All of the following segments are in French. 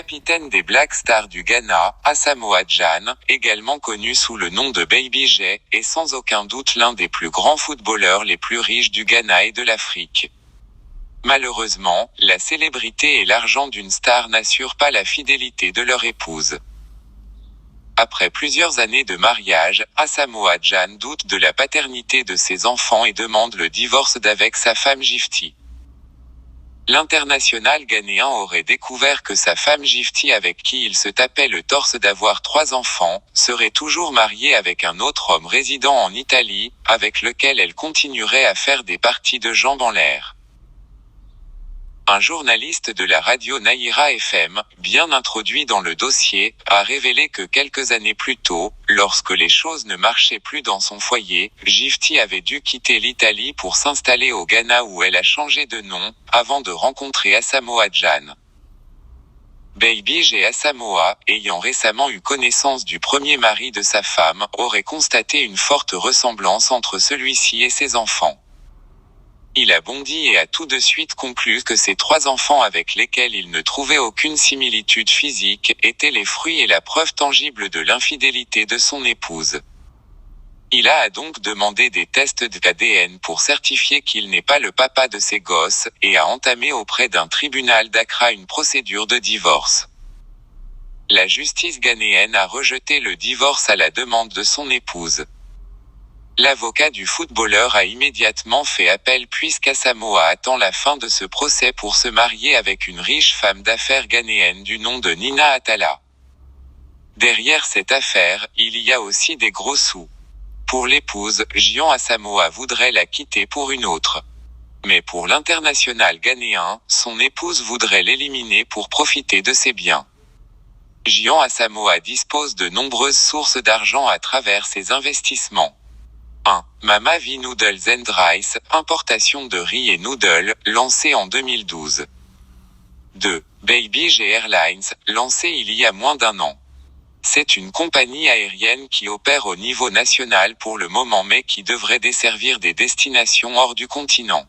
capitaine des Black Stars du Ghana, Asamoah Gyan, également connu sous le nom de Baby J, est sans aucun doute l'un des plus grands footballeurs les plus riches du Ghana et de l'Afrique. Malheureusement, la célébrité et l'argent d'une star n'assurent pas la fidélité de leur épouse. Après plusieurs années de mariage, Asamoah Gyan doute de la paternité de ses enfants et demande le divorce d'avec sa femme Gifty. L'international ghanéen aurait découvert que sa femme Gifty, avec qui il se tapait le torse d'avoir 3 enfants, serait toujours mariée avec un autre homme résidant en Italie, avec lequel elle continuerait à faire des parties de jambes en l'air. Un journaliste de la radio Naïra FM, bien introduit dans le dossier, a révélé que quelques années plus tôt, lorsque les choses ne marchaient plus dans son foyer, Gifty avait dû quitter l'Italie pour s'installer au Ghana où elle a changé de nom, avant de rencontrer Asamoah Gyan. Baby J et Asamoah, ayant récemment eu connaissance du premier mari de sa femme, auraient constaté une forte ressemblance entre celui-ci et ses enfants. Il a bondi et a tout de suite conclu que ses 3 enfants avec lesquels il ne trouvait aucune similitude physique, étaient les fruits et la preuve tangible de l'infidélité de son épouse. Il a donc demandé des tests d'ADN pour certifier qu'il n'est pas le papa de ses gosses, et a entamé auprès d'un tribunal d'Accra une procédure de divorce. La justice ghanéenne a rejeté le divorce à la demande de son épouse. L'avocat du footballeur a immédiatement fait appel puisqu'Asamoah attend la fin de ce procès pour se marier avec une riche femme d'affaires ghanéenne du nom de Nina Atala. Derrière cette affaire, il y a aussi des gros sous. Pour l'épouse, Gyan Asamoah voudrait la quitter pour une autre. Mais pour l'international ghanéen, son épouse voudrait l'éliminer pour profiter de ses biens. Gyan Asamoah dispose de nombreuses sources d'argent à travers ses investissements. 1. Mama V Noodles and Rice, importation de riz et noodles, lancée en 2012. 2. Baby J Airlines, lancée il y a moins d'1 an. C'est une compagnie aérienne qui opère au niveau national pour le moment mais qui devrait desservir des destinations hors du continent.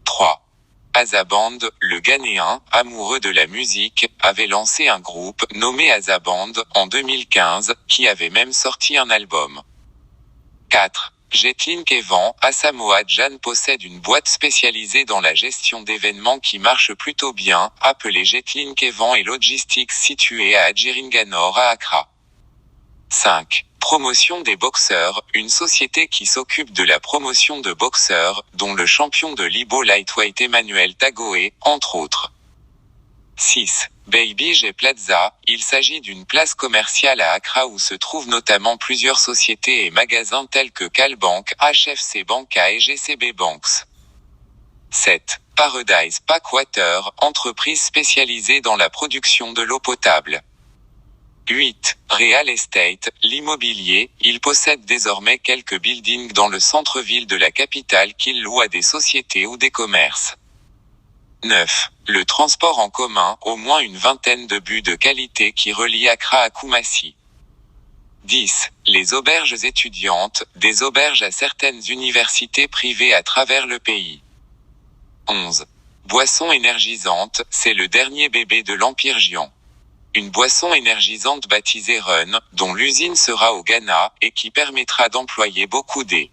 3. Azaband, le Ghanéen, amoureux de la musique, avait lancé un groupe, nommé Azaband, en 2015, qui avait même sorti un album. 4. Jetlink Event, Asamoah Gyan possède une boîte spécialisée dans la gestion d'événements qui marche plutôt bien, appelée Jetlink Event et Logistics située à Adjiringanor à Accra. 5. Promotion des boxeurs, une société qui s'occupe de la promotion de boxeurs, dont le champion de l'Ibo Lightweight Emmanuel Tagoe, entre autres. 6. Baby J Plaza, il s'agit d'une place commerciale à Accra où se trouvent notamment plusieurs sociétés et magasins tels que Calbank, HFC Banca et GCB Banks. 7. Paradise Pack Water, entreprise spécialisée dans la production de l'eau potable. 8. Real Estate, l'immobilier, il possède désormais quelques buildings dans le centre-ville de la capitale qu'il loue à des sociétés ou des commerces. 9. Le transport en commun, au moins une vingtaine de bus de qualité qui relient Accra à Kumasi. 10. Les auberges étudiantes, des auberges à certaines universités privées à travers le pays. 11. Boisson énergisante, c'est le dernier bébé de l'Empire Gyan. Une boisson énergisante baptisée Run, dont l'usine sera au Ghana, et qui permettra d'employer beaucoup d'.